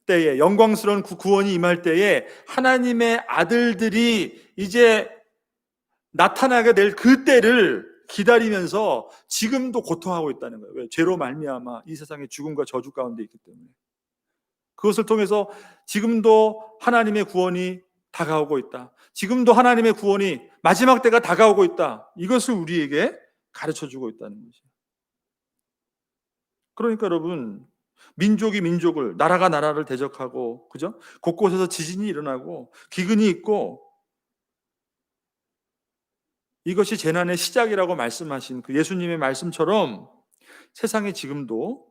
때에, 영광스러운 그 구원이 임할 때에 하나님의 아들들이 이제 나타나게 될 그 때를 기다리면서 지금도 고통하고 있다는 거예요. 왜? 죄로 말미암아 이 세상의 죽음과 저주 가운데 있기 때문에. 그것을 통해서 지금도 하나님의 구원이 다가오고 있다. 지금도 하나님의 구원이 마지막 때가 다가오고 있다. 이것을 우리에게 가르쳐주고 있다는 거죠. 그러니까 여러분, 민족이 민족을, 나라가 나라를 대적하고, 그죠? 곳곳에서 지진이 일어나고 기근이 있고, 이것이 재난의 시작이라고 말씀하신 그 예수님의 말씀처럼 세상이 지금도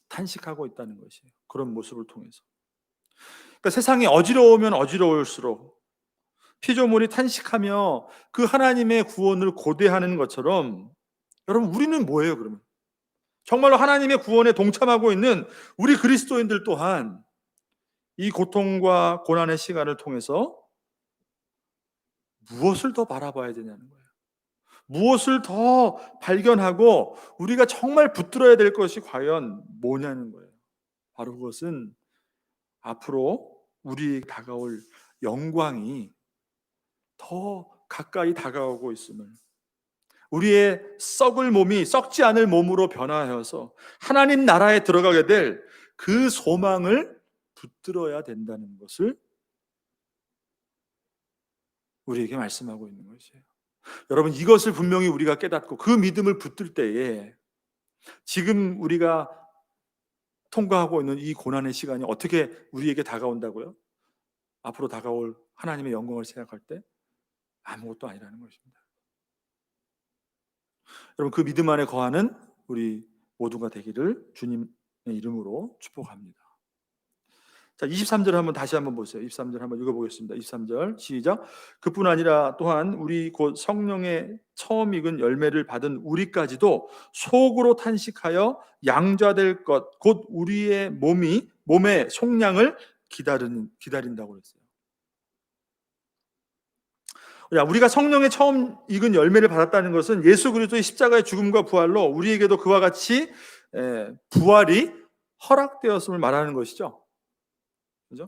탄식하고 있다는 것이에요. 그런 모습을 통해서. 그러니까 세상이 어지러우면 어지러울수록 피조물이 탄식하며 그 하나님의 구원을 고대하는 것처럼, 여러분, 우리는 뭐예요, 그러면? 정말로 하나님의 구원에 동참하고 있는 우리 그리스도인들 또한 이 고통과 고난의 시간을 통해서 무엇을 더 바라봐야 되냐는 거예요. 무엇을 더 발견하고 우리가 정말 붙들어야 될 것이 과연 뭐냐는 거예요. 바로 그것은 앞으로 우리 다가올 영광이 더 가까이 다가오고 있음을, 우리의 썩을 몸이 썩지 않을 몸으로 변화하여서 하나님 나라에 들어가게 될 그 소망을 붙들어야 된다는 것을 우리에게 말씀하고 있는 것이에요. 여러분, 이것을 분명히 우리가 깨닫고 그 믿음을 붙들 때에 지금 우리가 통과하고 있는 이 고난의 시간이 어떻게 우리에게 다가온다고요? 앞으로 다가올 하나님의 영광을 생각할 때 아무것도 아니라는 것입니다. 여러분, 그 믿음 안에 거하는 우리 모두가 되기를 주님의 이름으로 축복합니다. 자, 23절 한번 다시 한번 보세요. 23절 한번 읽어보겠습니다. 23절 시작. 그뿐 아니라 또한 우리 곧 성령의 처음 익은 열매를 받은 우리까지도 속으로 탄식하여 양자될 것 곧 우리의 몸의 속량을 기다린다고 그랬어요. 야, 우리가 성령의 처음 익은 열매를 받았다는 것은 예수 그리스도의 십자가의 죽음과 부활로 우리에게도 그와 같이 부활이 허락되었음을 말하는 것이죠. 그죠?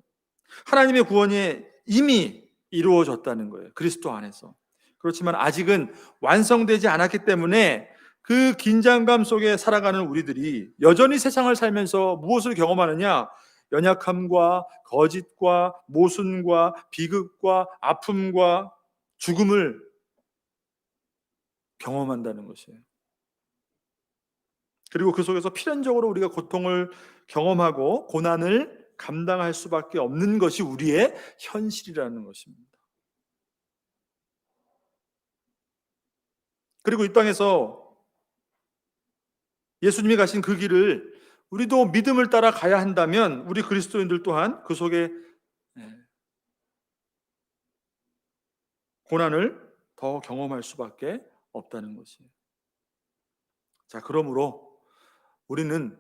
하나님의 구원이 이미 이루어졌다는 거예요. 그리스도 안에서. 그렇지만 아직은 완성되지 않았기 때문에 그 긴장감 속에 살아가는 우리들이 여전히 세상을 살면서 무엇을 경험하느냐? 연약함과 거짓과 모순과 비극과 아픔과 죽음을 경험한다는 것이에요. 그리고 그 속에서 필연적으로 우리가 고통을 경험하고 고난을 감당할 수밖에 없는 것이 우리의 현실이라는 것입니다. 그리고 이 땅에서 예수님이 가신 그 길을 우리도 믿음을 따라 가야 한다면 우리 그리스도인들 또한 그 속에 고난을 더 경험할 수밖에 없다는 것이에요. 자, 그러므로 우리는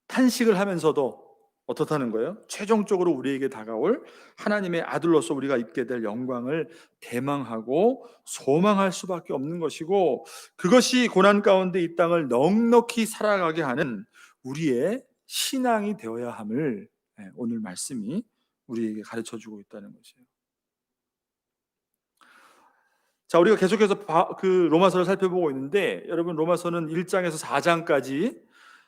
탄식을 하면서도 어떻다는 거예요? 최종적으로 우리에게 다가올 하나님의 아들로서 우리가 입게 될 영광을 대망하고 소망할 수밖에 없는 것이고, 그것이 고난 가운데 이 땅을 넉넉히 살아가게 하는 우리의 신앙이 되어야 함을 오늘 말씀이 우리에게 가르쳐주고 있다는 것이에요. 자, 우리가 계속해서 그 로마서를 살펴보고 있는데, 여러분, 로마서는 1장에서 4장까지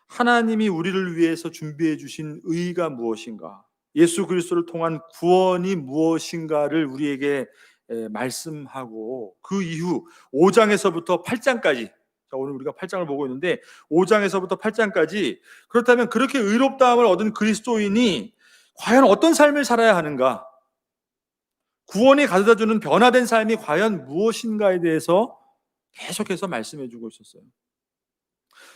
하나님이 우리를 위해서 준비해 주신 의가 무엇인가, 예수 그리스도를 통한 구원이 무엇인가를 우리에게 말씀하고, 그 이후 5장에서부터 8장까지, 자, 오늘 우리가 8장을 보고 있는데 5장에서부터 8장까지 그렇다면 그렇게 의롭다함을 얻은 그리스도인이 과연 어떤 삶을 살아야 하는가, 구원이 가져다주는 변화된 삶이 과연 무엇인가에 대해서 계속해서 말씀해 주고 있었어요.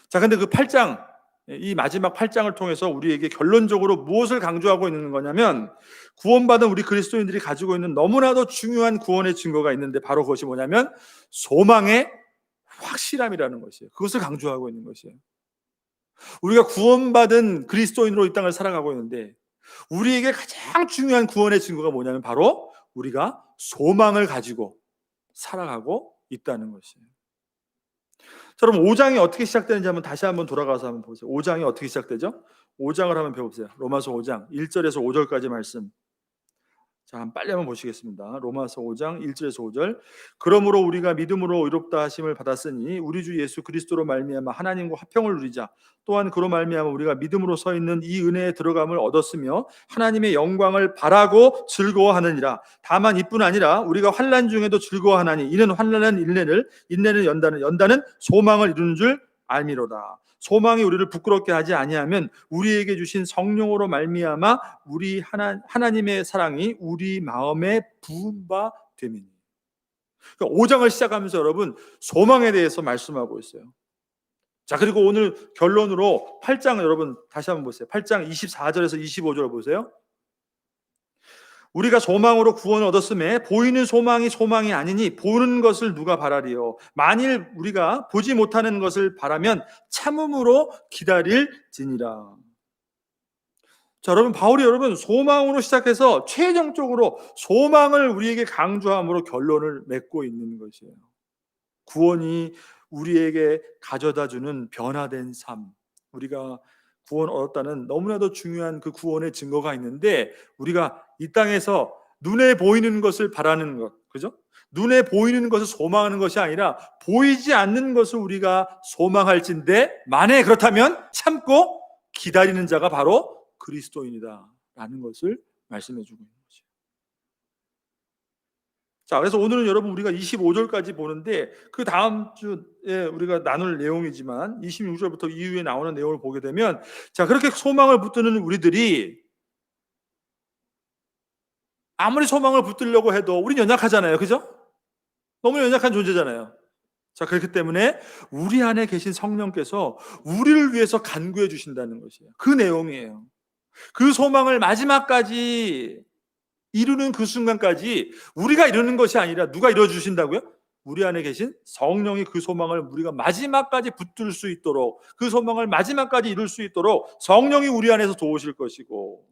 자, 근데 그 8장, 이 마지막 8장을 통해서 우리에게 결론적으로 무엇을 강조하고 있는 거냐면, 구원받은 우리 그리스도인들이 가지고 있는 너무나도 중요한 구원의 증거가 있는데, 바로 그것이 뭐냐면 소망의 확실함이라는 것이에요. 그것을 강조하고 있는 것이에요. 우리가 구원받은 그리스도인으로 이 땅을 살아가고 있는데, 우리에게 가장 중요한 구원의 증거가 뭐냐면 바로 우리가 소망을 가지고 살아가고 있다는 것이에요. 자, 그럼 5장이 어떻게 시작되는지 다시 한번 돌아가서 한번 보세요. 5장이 어떻게 시작되죠? 5장을 한번 배워보세요. 로마서 5장 1절에서 5절까지 말씀. 자, 빨리 한번 보시겠습니다. 로마서 5장 1절에서 5절. 그러므로 우리가 믿음으로 의롭다 하심을 받았으니 우리 주 예수 그리스도로 말미암아 하나님과 화평을 누리자. 또한 그로 말미암아 우리가 믿음으로 서 있는 이 은혜에 들어감을 얻었으며 하나님의 영광을 바라고 즐거워하느니라. 다만 이뿐 아니라 우리가 환난 중에도 즐거워하나니 이는 환난은 인내는 연단은 소망을 이루는 줄 알미로다. 소망이 우리를 부끄럽게 하지 아니하면 우리에게 주신 성령으로 말미암아 우리 하나님의 사랑이 우리 마음에 부은 바 됨이니. 그러니까 5장을 시작하면서 여러분 소망에 대해서 말씀하고 있어요. 자, 그리고 오늘 결론으로 8장 여러분 다시 한번 보세요. 8장 24절에서 25절 보세요. 우리가 소망으로 구원을 얻었음에 보이는 소망이 아니니 보는 것을 누가 바라리요. 만일 우리가 보지 못하는 것을 바라면 참음으로 기다릴지니라. 자, 여러분, 바울이 소망으로 시작해서 최종적으로 소망을 우리에게 강조함으로 결론을 맺고 있는 것이에요. 구원이 우리에게 가져다주는 변화된 삶, 우리가 구원 얻었다는 너무나도 중요한 그 구원의 증거가 있는데, 우리가 이 땅에서 눈에 보이는 것을 바라는 것, 그죠? 눈에 보이는 것을 소망하는 것이 아니라 보이지 않는 것을 우리가 소망할진데, 만에 그렇다면 참고 기다리는 자가 바로 그리스도인이다. 라는 것을 말씀해 주고 있는 거죠. 자, 그래서 오늘은 여러분 우리가 25절까지 보는데 그 다음 주에 우리가 나눌 내용이지만 26절부터 이후에 나오는 내용을 보게 되면, 자, 그렇게 소망을 붙드는 우리들이 아무리 소망을 붙들려고 해도 우린 연약하잖아요. 그죠? 너무 연약한 존재잖아요. 자, 그렇기 때문에 우리 안에 계신 성령께서 우리를 위해서 간구해 주신다는 것이에요. 그 내용이에요. 그 소망을 마지막까지 이루는 그 순간까지 우리가 이루는 것이 아니라 누가 이루어 주신다고요? 우리 안에 계신 성령이 그 소망을 우리가 마지막까지 붙들 수 있도록, 그 소망을 마지막까지 이룰 수 있도록 성령이 우리 안에서 도우실 것이고,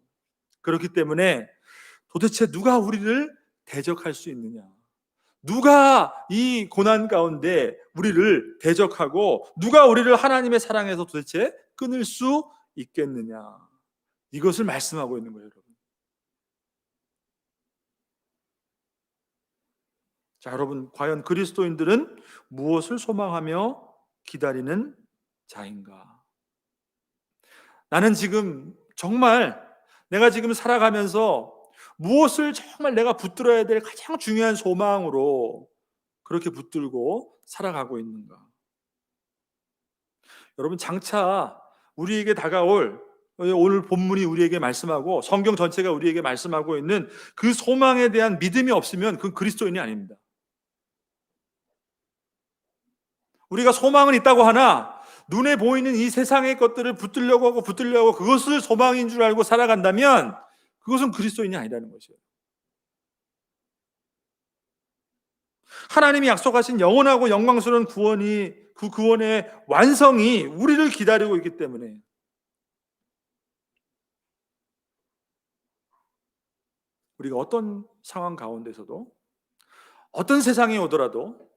그렇기 때문에 도대체 누가 우리를 대적할 수 있느냐? 누가 이 고난 가운데 우리를 대적하고 누가 우리를 하나님의 사랑에서 도대체 끊을 수 있겠느냐? 이것을 말씀하고 있는 거예요, 여러분. 자, 여러분, 과연 그리스도인들은 무엇을 소망하며 기다리는 자인가? 나는 지금 정말 내가 지금 살아가면서 무엇을 정말 내가 붙들어야 될 가장 중요한 소망으로 그렇게 붙들고 살아가고 있는가? 여러분, 장차 우리에게 다가올, 오늘 본문이 우리에게 말씀하고 성경 전체가 우리에게 말씀하고 있는 그 소망에 대한 믿음이 없으면 그건 그리스도인이 아닙니다. 우리가 소망은 있다고 하나 눈에 보이는 이 세상의 것들을 붙들려고 그것을 소망인 줄 알고 살아간다면 그것은 그리스도인이 아니라는 것이에요. 하나님이 약속하신 영원하고 영광스러운 구원이, 그 구원의 완성이 우리를 기다리고 있기 때문에, 우리가 어떤 상황 가운데서도, 어떤 세상에 오더라도,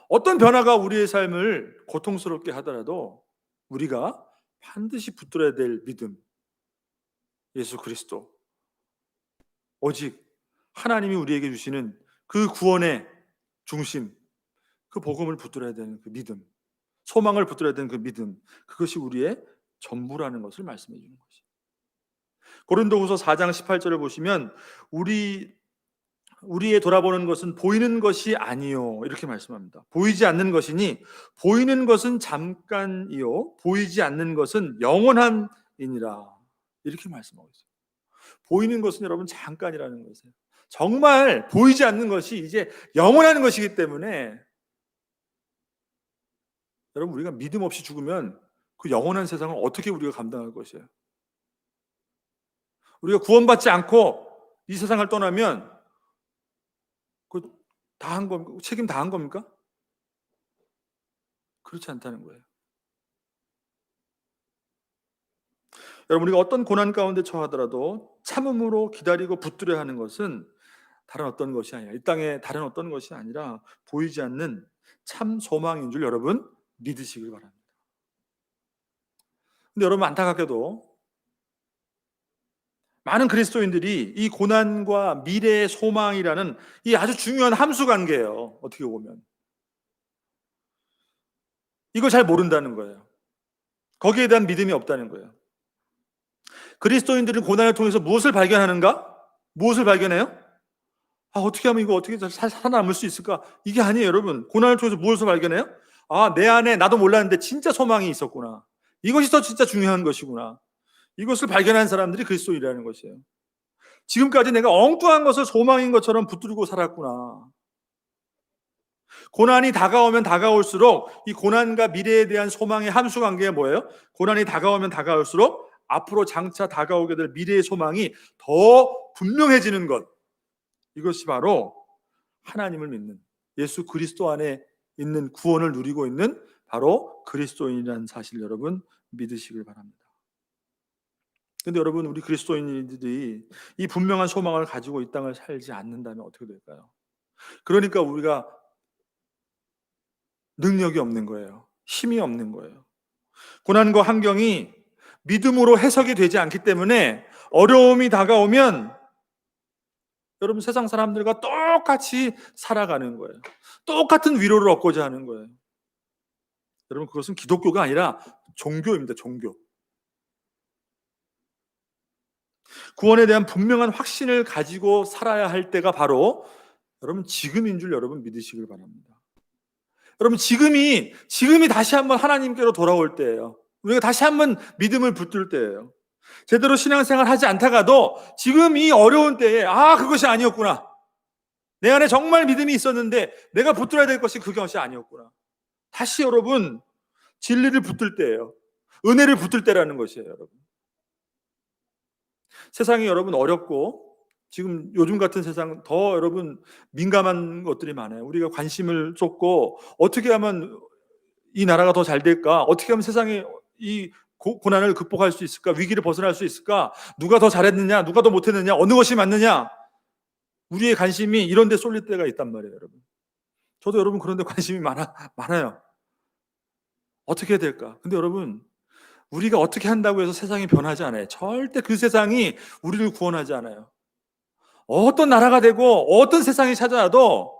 어떤 변화가 우리의 삶을 고통스럽게 하더라도 우리가 반드시 붙들어야 될 믿음, 예수 그리스도, 오직 하나님이 우리에게 주시는 그 구원의 중심, 그 복음을 붙들어야 되는 그 믿음, 소망을 붙들어야 되는 그 믿음, 그것이 우리의 전부라는 것을 말씀해 주는 것이죠. 고린도후서 4장 18절을 보시면 우리의 돌아보는 것은 보이는 것이 아니요, 이렇게 말씀합니다. 보이지 않는 것이니 보이는 것은 잠깐이요 보이지 않는 것은 영원함이니라, 이렇게 말씀하고 있어요. 보이는 것은 여러분 잠깐이라는 것이에요. 정말 보이지 않는 것이 이제 영원한 것이기 때문에, 여러분, 우리가 믿음 없이 죽으면 그 영원한 세상을 어떻게 우리가 감당할 것이에요? 우리가 구원받지 않고 이 세상을 떠나면 그 다 한 겁니까? 책임 다 한 겁니까? 그렇지 않다는 거예요. 여러분, 우리가 어떤 고난 가운데 처하더라도 참음으로 기다리고 붙들어야 하는 것은 다른 어떤 것이 아니라, 이 땅의 다른 어떤 것이 아니라 보이지 않는 참 소망인 줄 여러분 믿으시길 바랍니다. 근데 여러분, 안타깝게도 많은 그리스도인들이 이 고난과 미래의 소망이라는 이 아주 중요한 함수 관계예요. 어떻게 보면 이걸 잘 모른다는 거예요. 거기에 대한 믿음이 없다는 거예요. 그리스도인들은 고난을 통해서 무엇을 발견하는가? 무엇을 발견해요? 어떻게 하면 이거 어떻게 살아남을 수 있을까? 이게 아니에요, 여러분. 고난을 통해서 무엇을 발견해요? 내 안에 나도 몰랐는데 진짜 소망이 있었구나. 이것이 더 진짜 중요한 것이구나. 이것을 발견한 사람들이 그리스도인이라는 것이에요. 지금까지 내가 엉뚱한 것을 소망인 것처럼 붙들고 살았구나. 고난이 다가오면 다가올수록 이 고난과 미래에 대한 소망의 함수 관계가 뭐예요? 고난이 다가오면 다가올수록 앞으로 장차 다가오게 될 미래의 소망이 더 분명해지는 것. 이것이 바로 하나님을 믿는, 예수 그리스도 안에 있는 구원을 누리고 있는 바로 그리스도인이라는 사실, 여러분 믿으시길 바랍니다. 근데 여러분, 우리 그리스도인들이 이 분명한 소망을 가지고 이 땅을 살지 않는다면 어떻게 될까요? 그러니까 우리가 능력이 없는 거예요. 힘이 없는 거예요. 고난과 환경이 믿음으로 해석이 되지 않기 때문에 어려움이 다가오면 여러분 세상 사람들과 똑같이 살아가는 거예요. 똑같은 위로를 얻고자 하는 거예요. 여러분, 그것은 기독교가 아니라 종교입니다. 종교. 구원에 대한 분명한 확신을 가지고 살아야 할 때가 바로 여러분 지금인 줄 여러분 믿으시길 바랍니다. 여러분 지금이 다시 한번 하나님께로 돌아올 때예요. 우리가 다시 한번 믿음을 붙들 때예요. 제대로 신앙생활 하지 않다가도 지금 이 어려운 때에 그것이 아니었구나. 내 안에 정말 믿음이 있었는데 내가 붙들어야 될 것이 그것이 아니었구나. 다시 여러분 진리를 붙들 때예요. 은혜를 붙들 때라는 것이에요, 여러분. 세상이 여러분 어렵고 지금 요즘 같은 세상 더 여러분 민감한 것들이 많아요. 우리가 관심을 쏟고 어떻게 하면 이 나라가 더 잘 될까? 어떻게 하면 세상이 이 고난을 극복할 수 있을까? 위기를 벗어날 수 있을까? 누가 더 잘했느냐? 누가 더 못했느냐? 어느 것이 맞느냐? 우리의 관심이 이런 데 쏠릴 때가 있단 말이에요, 여러분. 저도 여러분 그런 데 관심이 많아요. 어떻게 해야 될까? 근데 여러분 우리가 어떻게 한다고 해서 세상이 변하지 않아요. 절대 그 세상이 우리를 구원하지 않아요. 어떤 나라가 되고 어떤 세상이 찾아와도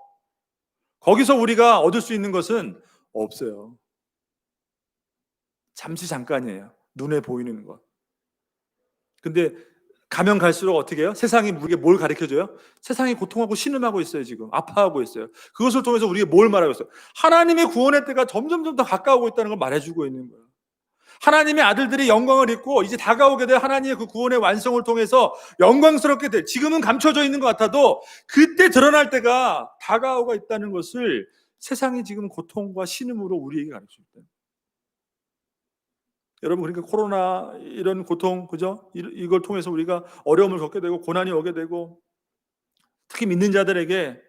거기서 우리가 얻을 수 있는 것은 없어요. 잠시 잠깐이에요. 눈에 보이는 것. 근데 가면 갈수록 어떻게 해요? 세상이 우리에게 뭘 가르쳐줘요? 세상이 고통하고 신음하고 있어요. 지금 아파하고 있어요. 그것을 통해서 우리에게 뭘 말하고 있어요? 하나님의 구원의 때가 점점점 더 가까우고 있다는 걸 말해주고 있는 거예요. 하나님의 아들들이 영광을 입고 이제 다가오게 될 하나님의 그 구원의 완성을 통해서 영광스럽게 될, 지금은 감춰져 있는 것 같아도 그때 드러날 때가 다가오고 있다는 것을 세상이 지금 고통과 신음으로 우리에게 가르쳐줄 때. 여러분 그러니까 코로나 이런 고통, 그죠? 이걸 통해서 우리가 어려움을 겪게 되고 고난이 오게 되고 특히 믿는 자들에게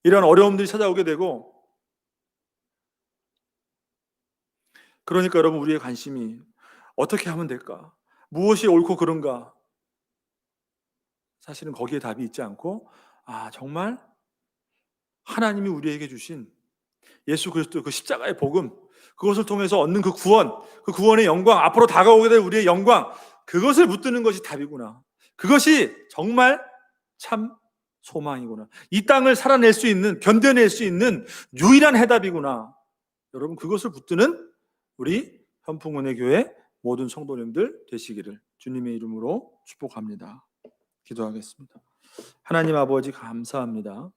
이런 어려움들이 찾아오게 되고, 그러니까 여러분 우리의 관심이 어떻게 하면 될까? 무엇이 옳고 그른가? 사실은 거기에 답이 있지 않고 정말 하나님이 우리에게 주신 예수 그리스도 그 십자가의 복음, 그것을 통해서 얻는 그 구원, 그 구원의 영광, 앞으로 다가오게 될 우리의 영광, 그것을 붙드는 것이 답이구나. 그것이 정말 참 소망이구나. 이 땅을 살아낼 수 있는, 견뎌낼 수 있는 유일한 해답이구나. 여러분 그것을 붙드는 우리 현풍은혜교회 모든 성도님들 되시기를 주님의 이름으로 축복합니다. 기도하겠습니다. 하나님 아버지 감사합니다.